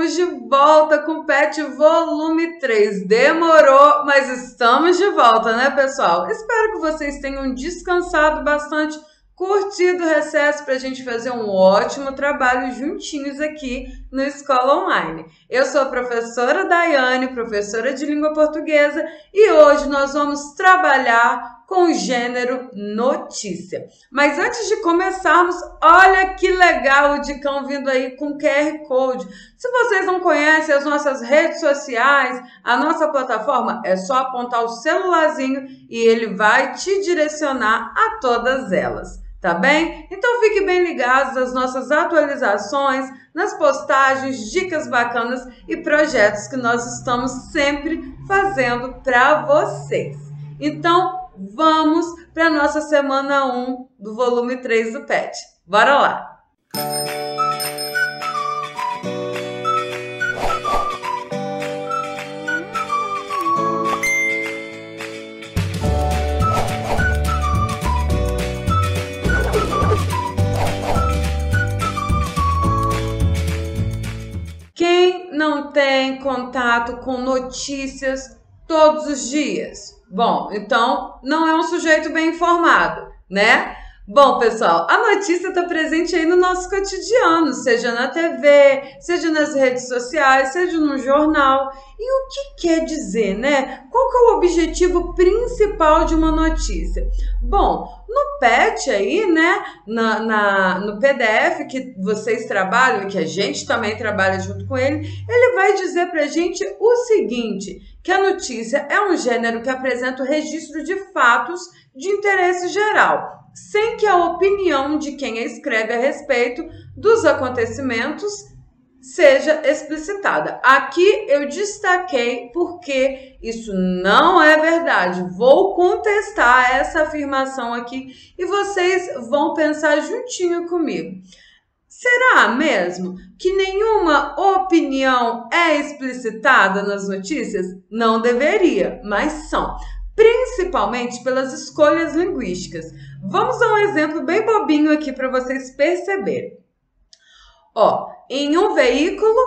estamos de volta com o PET volume 3. Demorou, mas estamos de volta, né, pessoal? Espero que vocês tenham descansado bastante, curtido o recesso para a gente fazer um ótimo trabalho juntinhos aqui no Escola Online. Eu sou a professora Daiane, professora de língua portuguesa, e hoje nós vamos trabalhar com o gênero notícia. Mas antes de começarmos, olha que legal o Dicão vindo aí com QR Code. Se vocês não conhecem as nossas redes sociais, a nossa plataforma, é só apontar o celularzinho e ele vai te direcionar a todas elas. Tá bem? Então fique bem ligados nas nossas atualizações, nas postagens, dicas bacanas e projetos que nós estamos sempre fazendo para vocês. Então, vamos para a nossa semana 1 do volume 3 do PET. Bora lá! Quem não tem contato com notícias todos os dias? Bom, então não é um sujeito bem informado, né? Bom, pessoal, a notícia está presente aí no nosso cotidiano, seja na TV, seja nas redes sociais, seja no jornal. E o que quer dizer, né? Qual que é o objetivo principal de uma notícia? Bom, no PET aí, né, no PDF que vocês trabalham e que a gente também trabalha junto com ele vai dizer pra gente o seguinte, que a notícia é um gênero que apresenta o registro de fatos de interesse geral, sem que a opinião de quem a escreve a respeito dos acontecimentos seja explicitada. Aqui eu destaquei porque isso não é verdade. Vou contestar essa afirmação aqui e vocês vão pensar juntinho comigo. Será mesmo que nenhuma opinião é explicitada nas notícias? Não deveria, mas são. Principalmente pelas escolhas linguísticas. Vamos dar um exemplo bem bobinho aqui para vocês perceberem. Ó, em um veículo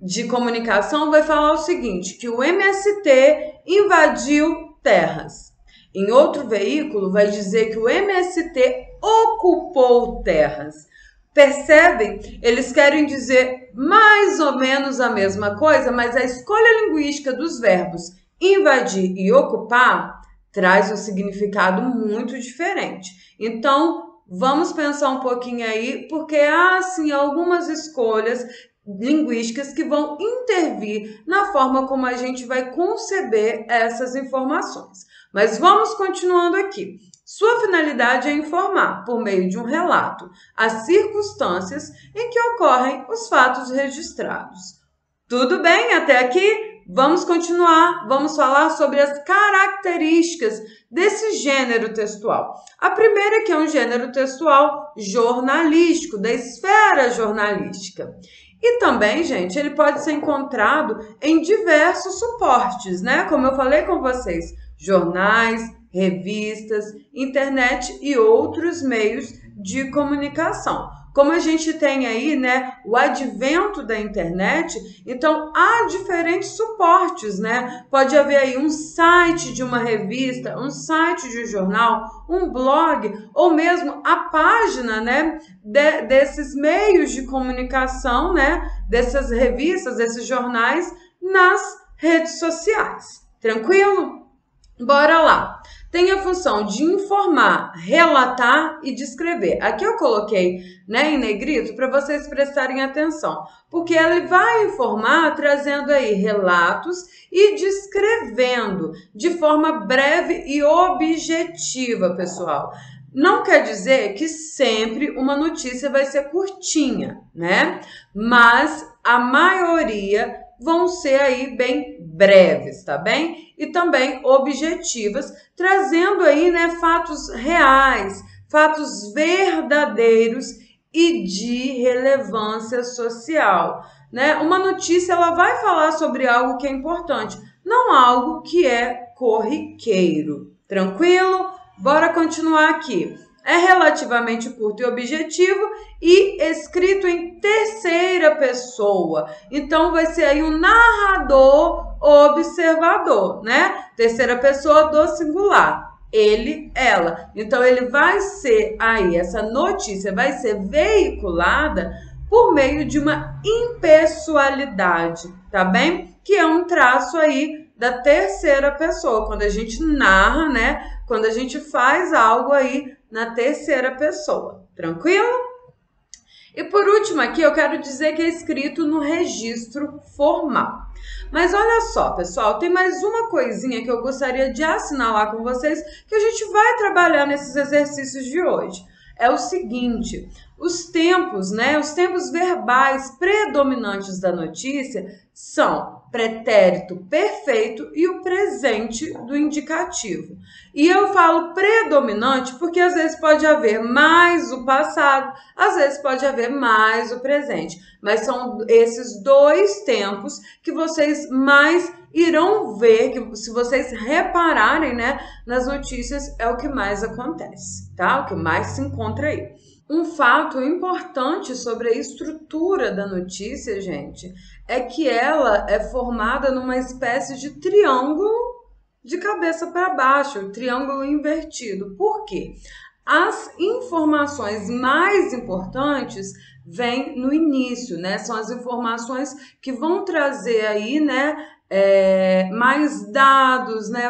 de comunicação vai falar o seguinte, que o MST invadiu terras. Em outro veículo vai dizer que o MST ocupou terras. Percebem? Eles querem dizer mais ou menos a mesma coisa, mas a escolha linguística dos verbos invadir e ocupar traz um significado muito diferente. Então, vamos pensar um pouquinho aí, porque há, sim, algumas escolhas linguísticas que vão intervir na forma como a gente vai conceber essas informações. Mas vamos continuando aqui. Sua finalidade é informar, por meio de um relato, as circunstâncias em que ocorrem os fatos registrados. Tudo bem até aqui? Vamos continuar, vamos falar sobre as características desse gênero textual. A primeira é que é um gênero textual jornalístico, da esfera jornalística. E também, gente, ele pode ser encontrado em diversos suportes, né? Como eu falei com vocês, jornais, revistas, internet e outros meios de comunicação. Como a gente tem aí, né, o advento da internet, então há diferentes suportes, né? Pode haver aí um site de uma revista, um site de um jornal, um blog, ou mesmo a página, né, desses meios de comunicação, né, dessas revistas, desses jornais, nas redes sociais. Tranquilo? Bora lá! Tem a função de informar, relatar e descrever. Aqui eu coloquei, né, em negrito para vocês prestarem atenção, porque ele vai informar trazendo aí relatos e descrevendo de forma breve e objetiva, pessoal. Não quer dizer que sempre uma notícia vai ser curtinha, né? Mas a maioria vão ser aí bem breves, tá bem? E também objetivas, trazendo aí, né, fatos reais, fatos verdadeiros e de relevância social, né? Uma notícia, ela vai falar sobre algo que é importante, não algo que é corriqueiro. Tranquilo? Bora continuar aqui. é relativamente curto e objetivo e escrito em terceira pessoa. Então, vai ser aí um narrador observador, né? Terceira pessoa do singular. Ele, ela. Então, ele vai ser aí, essa notícia vai ser veiculada por meio de uma impessoalidade, tá bem? Que é um traço aí da terceira pessoa, quando a gente narra, né? Quando a gente faz algo aí na terceira pessoa, tranquilo? E por último aqui eu quero dizer que é escrito no registro formal. Mas olha só, pessoal, tem mais uma coisinha que eu gostaria de assinalar com vocês que a gente vai trabalhar nesses exercícios de hoje. É o seguinte, os tempos, né, os tempos verbais predominantes da notícia são pretérito perfeito e o presente do indicativo. E eu falo predominante porque às vezes pode haver mais o passado, às vezes pode haver mais o presente. Mas são esses dois tempos que vocês mais irão ver, que se vocês repararem, né, nas notícias, é o que mais acontece, tá? O que mais se encontra aí. Um fato importante sobre a estrutura da notícia, gente, é que ela é formada numa espécie de triângulo de cabeça para baixo, triângulo invertido. Por quê? As informações mais importantes vêm no início, né? São as informações que vão trazer aí, né, mais dados, né?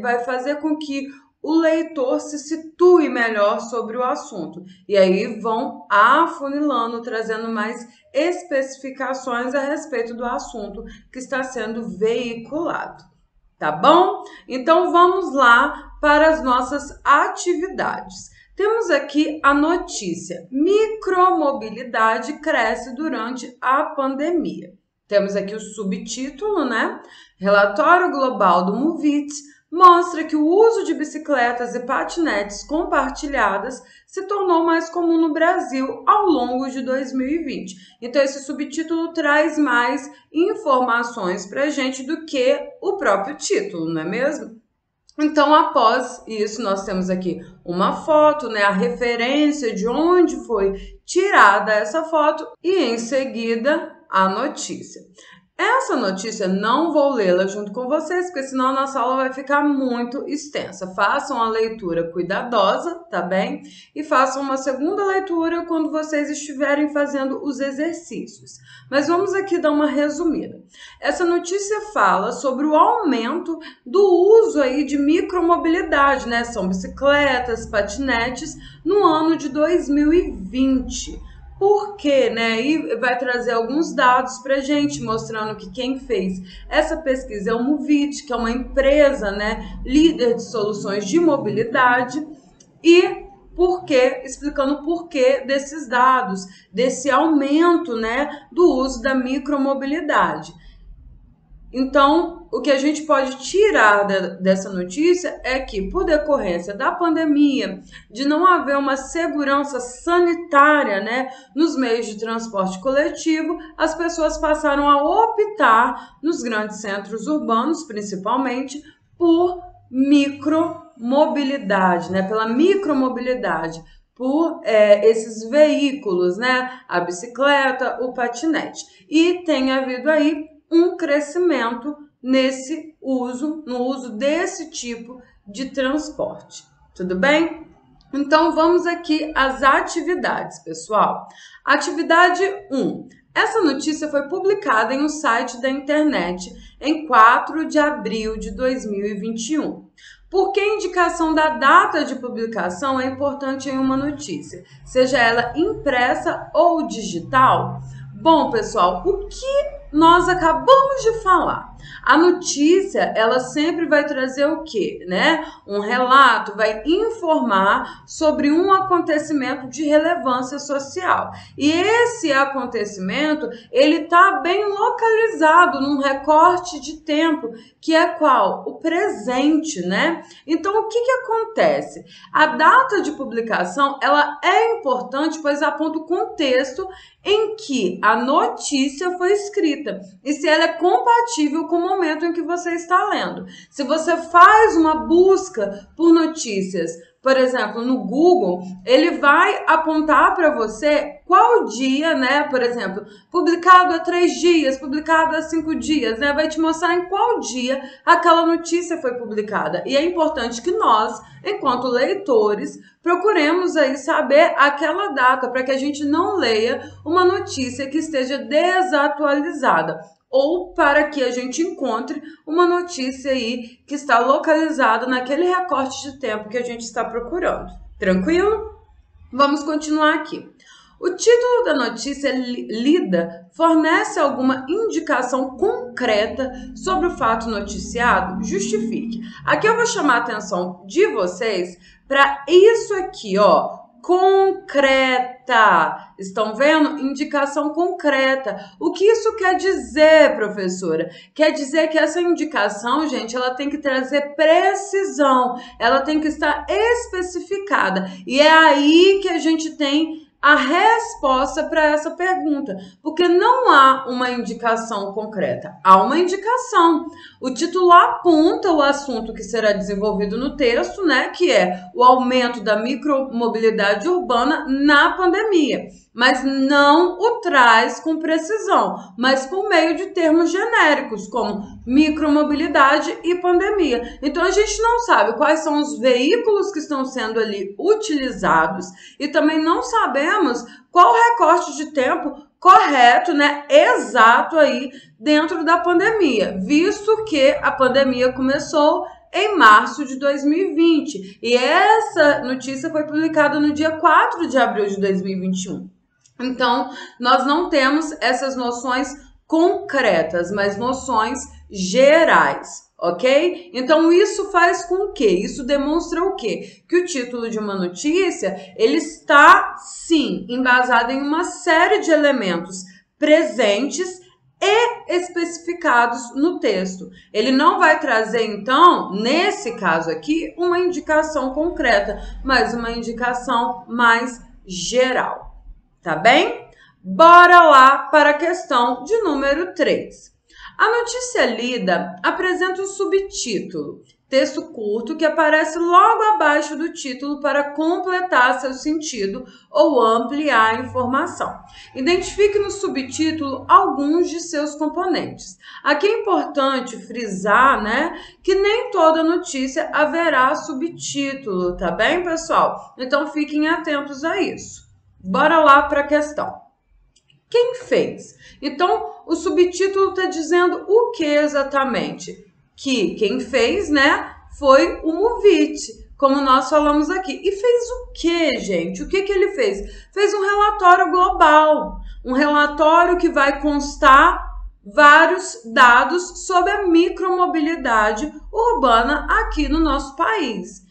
Vai fazer com que o leitor se situe melhor sobre o assunto. E aí vão afunilando, trazendo mais especificações a respeito do assunto que está sendo veiculado. Tá bom? Então vamos lá para as nossas atividades. Temos aqui a notícia: micromobilidade cresce durante a pandemia. Temos aqui o subtítulo, né? Relatório global do Movit mostra que o uso de bicicletas e patinetes compartilhadas se tornou mais comum no Brasil ao longo de 2020. Então, esse subtítulo traz mais informações para a gente do que o próprio título, não é mesmo? Então, após isso, nós temos aqui uma foto, né, a referência de onde foi tirada essa foto e, em seguida, a notícia. Essa notícia não vou lê-la junto com vocês, porque senão a nossa aula vai ficar muito extensa. Façam a leitura cuidadosa, tá bem? E façam uma segunda leitura quando vocês estiverem fazendo os exercícios. Mas vamos aqui dar uma resumida. Essa notícia fala sobre o aumento do uso aí de micromobilidade, né? São bicicletas, patinetes, no ano de 2020. Por quê, né? E vai trazer alguns dados para a gente, mostrando que quem fez essa pesquisa é o Movit, que é uma empresa, né, líder de soluções de mobilidade, e por quê, explicando o porquê desses dados, desse aumento, né, do uso da micromobilidade. Então, o que a gente pode tirar dessa notícia é que, por decorrência da pandemia, de não haver uma segurança sanitária, né, nos meios de transporte coletivo, as pessoas passaram a optar, nos grandes centros urbanos, principalmente, por micromobilidade, né, pela micromobilidade, por esses veículos, né, a bicicleta, o patinete. E tem havido aí um crescimento nesse uso, no uso desse tipo de transporte. Tudo bem? Então, vamos aqui às atividades, pessoal. Atividade 1. Essa notícia foi publicada em um site da internet em 4 de abril de 2021. Por que a indicação da data de publicação é importante em uma notícia, seja ela impressa ou digital? Bom, pessoal, o que nós acabamos de falar? A notícia, ela sempre vai trazer o quê, né? Um relato, vai informar sobre um acontecimento de relevância social. E esse acontecimento, ele está bem localizado num recorte de tempo, que é qual? O presente, né? Então, o que acontece? A data de publicação, ela é importante, pois aponta o contexto em que a notícia foi escrita e se ela é compatível com o momento em que você está lendo. Se você faz uma busca por notícias, por exemplo, no Google, ele vai apontar para você qual dia, né? Por exemplo, publicado há 3 dias, publicado há 5 dias, né? Vai te mostrar em qual dia aquela notícia foi publicada. E é importante que nós, enquanto leitores, procuremos aí saber aquela data para que a gente não leia uma notícia que esteja desatualizada, ou para que a gente encontre uma notícia aí que está localizada naquele recorte de tempo que a gente está procurando. Tranquilo? Vamos continuar aqui. O título da notícia lida fornece alguma indicação concreta sobre o fato noticiado? Justifique. Aqui eu vou chamar a atenção de vocês para isso aqui, ó. Concreta. Estão vendo? Indicação concreta. O que isso quer dizer, professora? Quer dizer que essa indicação, gente, ela tem que trazer precisão, ela tem que estar especificada. E é aí que a gente tem a resposta para essa pergunta, porque não há uma indicação concreta, há uma indicação. O título aponta o assunto que será desenvolvido no texto, né, que é o aumento da micromobilidade urbana na pandemia, mas não o traz com precisão, mas por meio de termos genéricos, como micromobilidade e pandemia. Então, a gente não sabe quais são os veículos que estão sendo ali utilizados e também não sabemos qual o recorte de tempo correto, né, exato aí dentro da pandemia, visto que a pandemia começou em março de 2020 e essa notícia foi publicada no dia 4 de abril de 2021. Então, nós não temos essas noções concretas, mas noções gerais, ok? Então, isso faz com o quê? Isso demonstra o quê? Que o título de uma notícia, ele está, sim, embasado em uma série de elementos presentes e especificados no texto. Ele não vai trazer, então, nesse caso aqui, uma indicação concreta, mas uma indicação mais geral. Tá bem? Bora lá para a questão de número 3. A notícia lida apresenta um subtítulo, texto curto que aparece logo abaixo do título para completar seu sentido ou ampliar a informação. Identifique no subtítulo alguns de seus componentes. Aqui é importante frisar, né, que nem toda notícia haverá subtítulo, tá bem, pessoal? Então fiquem atentos a isso. Bora lá para a questão. Quem fez? Então, o subtítulo está dizendo o que exatamente? Que quem fez, né, foi o Movit, como nós falamos aqui. E fez o que, gente? O que ele fez? Fez um relatório global, um relatório que vai constar vários dados sobre a micromobilidade urbana aqui no nosso país.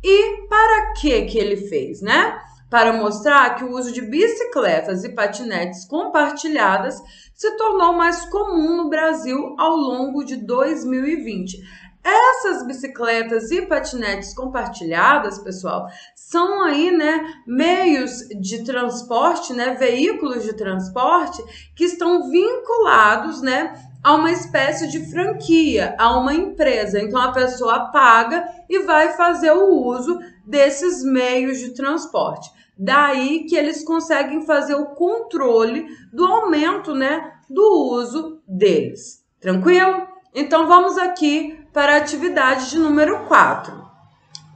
E para que ele fez, né? Para mostrar que o uso de bicicletas e patinetes compartilhadas se tornou mais comum no Brasil ao longo de 2020. Essas bicicletas e patinetes compartilhadas, pessoal, são aí, né, meios de transporte, né, veículos de transporte que estão vinculados, né, a uma espécie de franquia, a uma empresa. Então, a pessoa paga e vai fazer o uso desses meios de transporte. Daí que eles conseguem fazer o controle do aumento, né, do uso deles. Tranquilo? Então, vamos aqui para a atividade de número 4.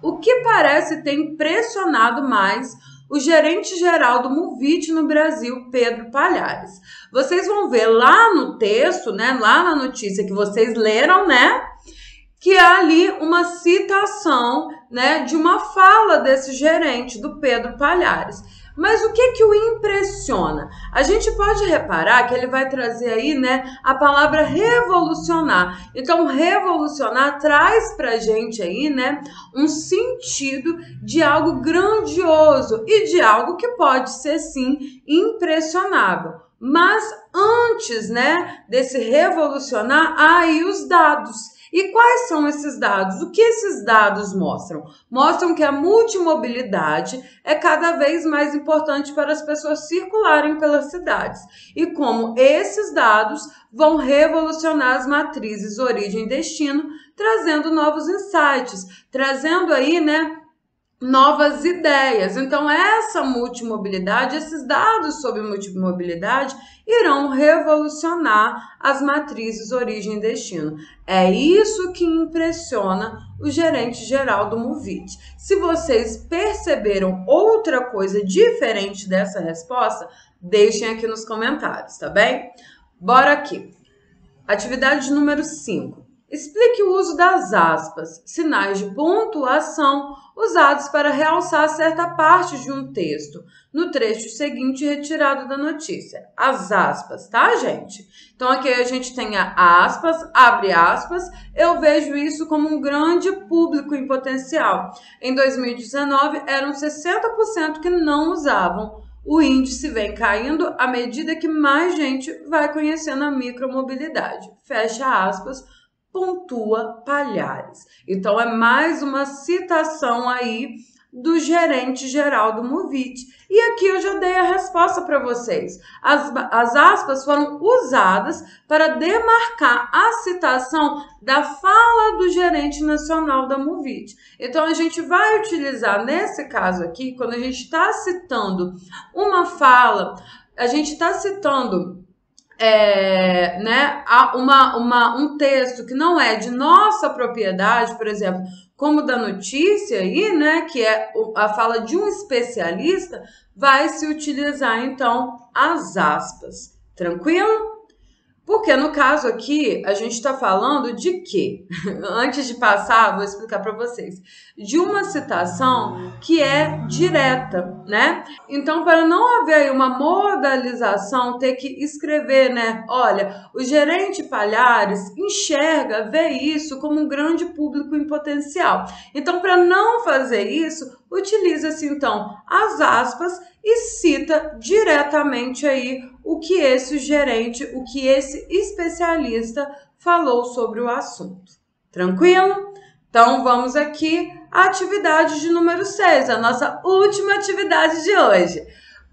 O que parece ter impressionado mais o gerente geral do Movit no Brasil, Pedro Palhares? Vocês vão ver lá no texto, né, lá na notícia que vocês leram, né, que há ali uma citação, né, de uma fala desse gerente, do Pedro Palhares. Mas o que o impressiona? A gente pode reparar que ele vai trazer aí, né, a palavra revolucionar. Então, revolucionar traz pra gente aí, né, um sentido de algo grandioso e de algo que pode ser, sim, impressionável. Mas antes, né, desse revolucionar, há aí os dados. E quais são esses dados? O que esses dados mostram? Mostram que a multimobilidade é cada vez mais importante para as pessoas circularem pelas cidades. E como esses dados vão revolucionar as matrizes origem e destino, trazendo novos insights, trazendo aí, né, novas ideias. Então, essa multimobilidade, esses dados sobre multimobilidade irão revolucionar as matrizes origem e destino. É isso que impressiona o gerente geral do Movit. Se vocês perceberam outra coisa diferente dessa resposta, deixem aqui nos comentários, tá bem? Bora aqui. Atividade número 5. Explique o uso das aspas, sinais de pontuação usados para realçar certa parte de um texto, no trecho seguinte retirado da notícia. As aspas, tá, gente? Então, aqui a gente tem a aspas, abre aspas, eu vejo isso como um grande público em potencial. Em 2019, eram 60% que não usavam. O índice vem caindo à medida que mais gente vai conhecendo a micromobilidade. Fecha aspas, pontua Palhares. Então, é mais uma citação aí do gerente geral do Movit. E aqui eu já dei a resposta para vocês. As aspas foram usadas para demarcar a citação da fala do gerente nacional da Movit. Então, a gente vai utilizar, nesse caso aqui, quando a gente está citando uma fala, a gente está citando um texto que não é de nossa propriedade, por exemplo, como da notícia aí, né, que é a fala de um especialista, vai se utilizar, então, as aspas. Tranquilo? Porque no caso aqui, a gente está falando de quê? Antes de passar, vou explicar para vocês. De uma citação que é direta, né? Então, para não haver aí uma modalização, ter que escrever, né? Olha, o gerente Palhares enxerga, vê isso como um grande público em potencial. Então, para não fazer isso, utiliza-se, então, as aspas e cita diretamente aí o que esse gerente, o que esse especialista falou sobre o assunto. Tranquilo? Então, vamos aqui à atividade de número 6, a nossa última atividade de hoje.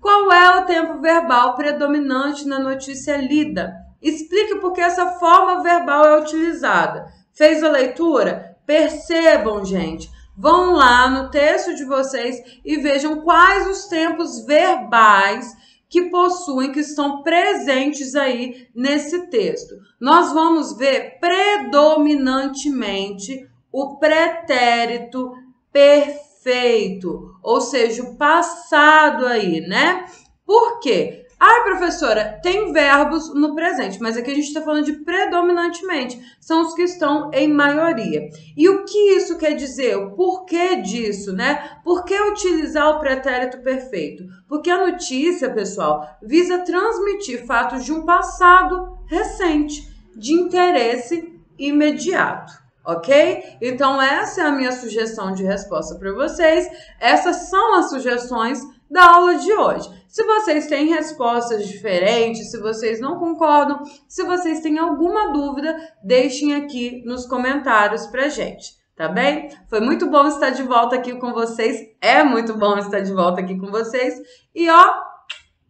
Qual é o tempo verbal predominante na notícia lida? Explique por que essa forma verbal é utilizada. Fez a leitura? Percebam, gente. Vão lá no texto de vocês e vejam quais os tempos verbais que possuem, que estão presentes aí nesse texto. Nós vamos ver predominantemente o pretérito perfeito, ou seja, o passado aí, né? Por quê? Ah, professora, tem verbos no presente, mas aqui a gente está falando de predominantemente, são os que estão em maioria. E o que isso quer dizer? O porquê disso, né? Por que utilizar o pretérito perfeito? Porque a notícia, pessoal, visa transmitir fatos de um passado recente, de interesse imediato. Ok? Então, essa é a minha sugestão de resposta para vocês. Essas são as sugestões da aula de hoje. Se vocês têm respostas diferentes, se vocês não concordam, se vocês têm alguma dúvida, deixem aqui nos comentários pra gente, tá bem? Foi muito bom estar de volta aqui com vocês, é muito bom estar de volta aqui com vocês. E ó,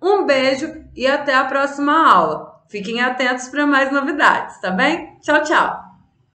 um beijo e até a próxima aula. Fiquem atentos para mais novidades, tá bem? Tchau, tchau!